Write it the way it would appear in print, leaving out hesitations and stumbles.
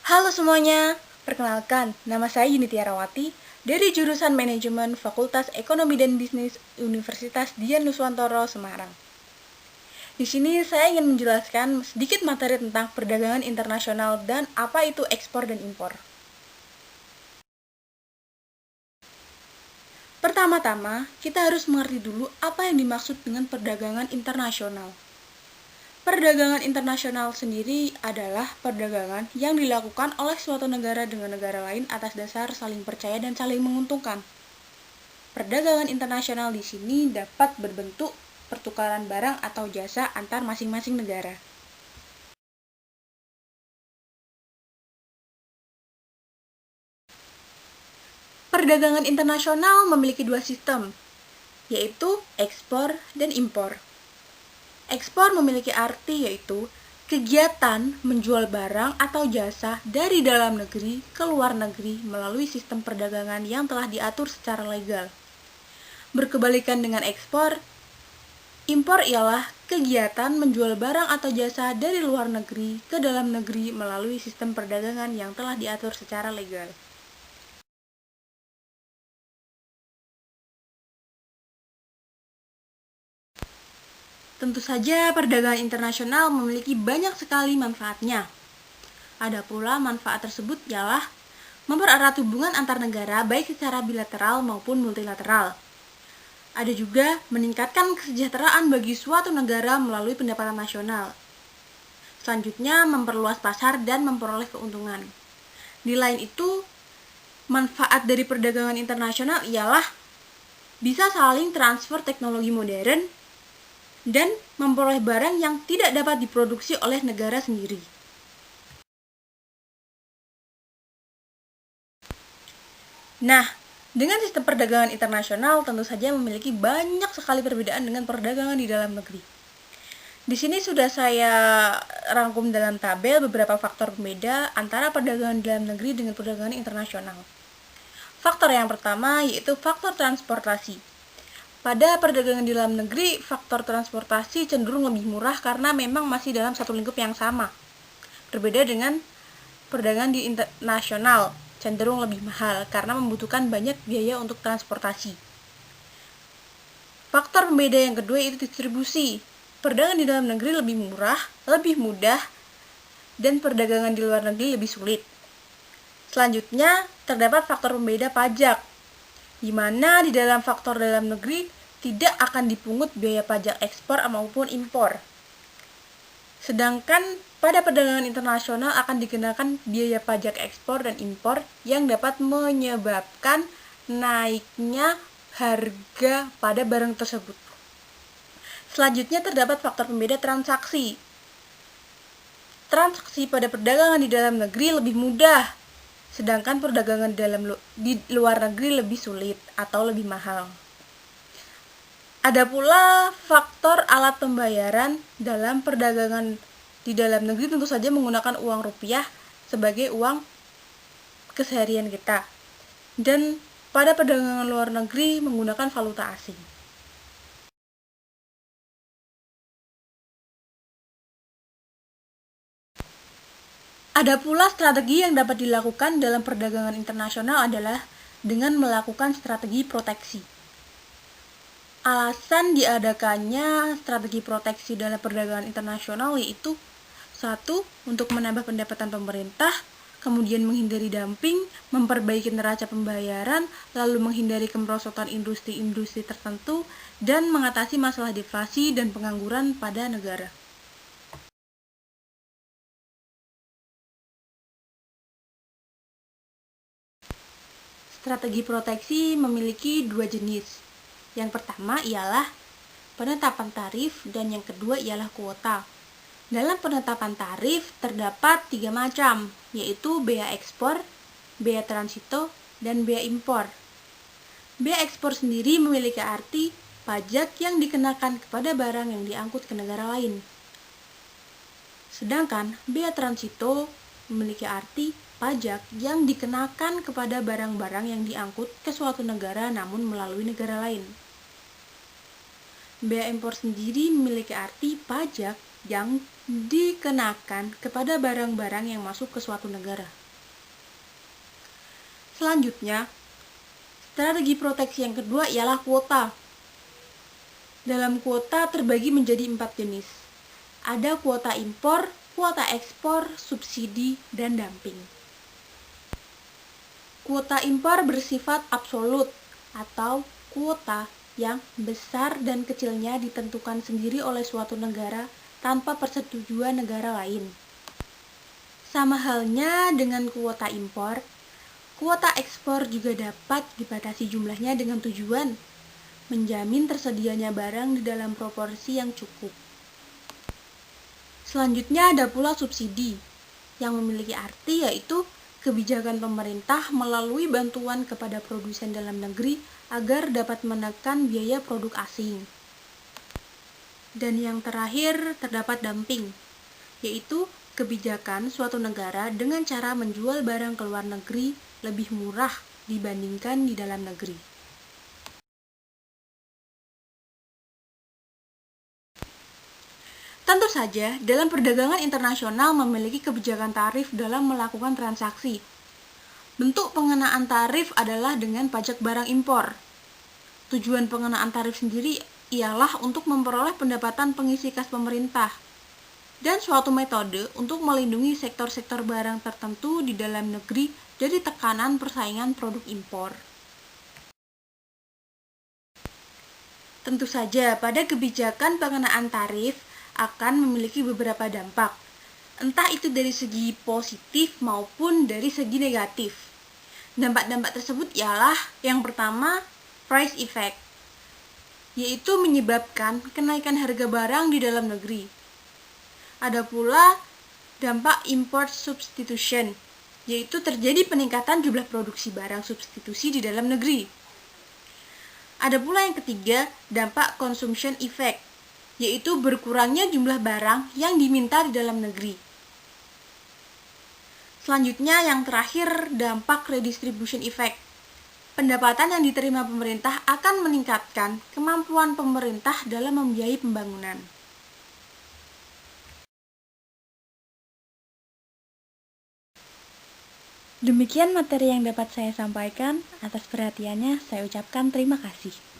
Halo semuanya, perkenalkan, nama saya Yunitia Rawati dari jurusan Manajemen Fakultas Ekonomi dan Bisnis Universitas Dian Nuswantoro, Semarang. Di sini saya ingin menjelaskan sedikit materi tentang perdagangan internasional dan apa itu ekspor dan impor. Pertama-tama, kita harus mengerti dulu apa yang dimaksud dengan perdagangan internasional. Perdagangan internasional sendiri adalah perdagangan yang dilakukan oleh suatu negara dengan negara lain atas dasar saling percaya dan saling menguntungkan. Perdagangan internasional di sini dapat berbentuk pertukaran barang atau jasa antar masing-masing negara. Perdagangan internasional memiliki dua sistem, yaitu ekspor dan impor. Ekspor memiliki arti yaitu kegiatan menjual barang atau jasa dari dalam negeri ke luar negeri melalui sistem perdagangan yang telah diatur secara legal. Berkebalikan dengan ekspor, impor ialah kegiatan menjual barang atau jasa dari luar negeri ke dalam negeri melalui sistem perdagangan yang telah diatur secara legal. Tentu saja perdagangan internasional memiliki banyak sekali manfaatnya. Ada pula manfaat tersebut ialah mempererat hubungan antar negara baik secara bilateral maupun multilateral. Ada juga meningkatkan kesejahteraan bagi suatu negara melalui pendapatan nasional. Selanjutnya, memperluas pasar dan memperoleh keuntungan. Di lain itu, manfaat dari perdagangan internasional ialah bisa saling transfer teknologi modern dan memperoleh barang yang tidak dapat diproduksi oleh negara sendiri. Nah, dengan sistem perdagangan internasional tentu saja memiliki banyak sekali perbedaan dengan perdagangan di dalam negeri. Di sini sudah saya rangkum dalam tabel beberapa faktor pembeda antara perdagangan dalam negeri dengan perdagangan internasional. Faktor yang pertama yaitu faktor transportasi. Pada perdagangan di dalam negeri, faktor transportasi cenderung lebih murah karena memang masih dalam satu lingkup yang sama. Berbeda dengan perdagangan di internasional, cenderung lebih mahal karena membutuhkan banyak biaya untuk transportasi. Faktor pembeda yang kedua yaitu distribusi. Perdagangan di dalam negeri lebih murah, lebih mudah, dan perdagangan di luar negeri lebih sulit. Selanjutnya, terdapat faktor pembeda pajak, di mana di dalam faktor dalam negeri tidak akan dipungut biaya pajak ekspor maupun impor. Sedangkan pada perdagangan internasional akan dikenakan biaya pajak ekspor dan impor yang dapat menyebabkan naiknya harga pada barang tersebut. Selanjutnya terdapat faktor pembeda transaksi. Transaksi pada perdagangan di dalam negeri lebih mudah, sedangkan perdagangan di luar negeri lebih sulit atau lebih mahal. Ada pula faktor alat pembayaran dalam perdagangan di dalam negeri tentu saja menggunakan uang rupiah sebagai uang keseharian kita. Dan pada perdagangan luar negeri menggunakan valuta asing. Ada pula strategi yang dapat dilakukan dalam perdagangan internasional adalah dengan melakukan strategi proteksi. Alasan diadakannya strategi proteksi dalam perdagangan internasional yaitu 1. Untuk menambah pendapatan pemerintah, kemudian menghindari dumping, memperbaiki neraca pembayaran, lalu menghindari kemerosotan industri-industri tertentu, dan mengatasi masalah deflasi dan pengangguran pada negara. Strategi proteksi memiliki dua jenis. Yang pertama ialah penetapan tarif dan yang kedua ialah kuota. Dalam penetapan tarif terdapat 3 macam, yaitu bea ekspor, bea transito, dan bea impor. Bea ekspor sendiri memiliki arti pajak yang dikenakan kepada barang yang diangkut ke negara lain. Sedangkan bea transito memiliki arti pajak yang dikenakan kepada barang-barang yang diangkut ke suatu negara namun melalui negara lain. Bea impor sendiri memiliki arti pajak yang dikenakan kepada barang-barang yang masuk ke suatu negara. Selanjutnya, strategi proteksi yang kedua ialah kuota. Dalam kuota terbagi menjadi 4 jenis. Ada kuota impor, kuota ekspor, subsidi, dan dumping. Kuota impor bersifat absolut atau kuota yang besar dan kecilnya ditentukan sendiri oleh suatu negara tanpa persetujuan negara lain. Sama halnya dengan kuota impor, kuota ekspor juga dapat dibatasi jumlahnya dengan tujuan menjamin tersedianya barang di dalam proporsi yang cukup. Selanjutnya ada pula subsidi, yang memiliki arti yaitu kebijakan pemerintah melalui bantuan kepada produsen dalam negeri agar dapat menekan biaya produk asing. Dan yang terakhir terdapat dumping, yaitu kebijakan suatu negara dengan cara menjual barang ke luar negeri lebih murah dibandingkan di dalam negeri. Tentu saja, dalam perdagangan internasional memiliki kebijakan tarif dalam melakukan transaksi. Bentuk pengenaan tarif adalah dengan pajak barang impor. Tujuan pengenaan tarif sendiri ialah untuk memperoleh pendapatan pengisi kas pemerintah dan suatu metode untuk melindungi sektor-sektor barang tertentu di dalam negeri dari tekanan persaingan produk impor. Tentu saja, pada kebijakan pengenaan tarif akan memiliki beberapa dampak, entah itu dari segi positif maupun dari segi negatif. Dampak-dampak tersebut ialah yang pertama, price effect, yaitu menyebabkan kenaikan harga barang di dalam negeri. Ada pula dampak import substitution, yaitu terjadi peningkatan jumlah produksi barang substitusi di dalam negeri. Ada pula yang ketiga, dampak consumption effect, yaitu berkurangnya jumlah barang yang diminta di dalam negeri. Selanjutnya yang terakhir, dampak redistribution effect. Pendapatan yang diterima pemerintah akan meningkatkan kemampuan pemerintah dalam membiayai pembangunan. Demikian materi yang dapat saya sampaikan. Atas perhatiannya, saya ucapkan terima kasih.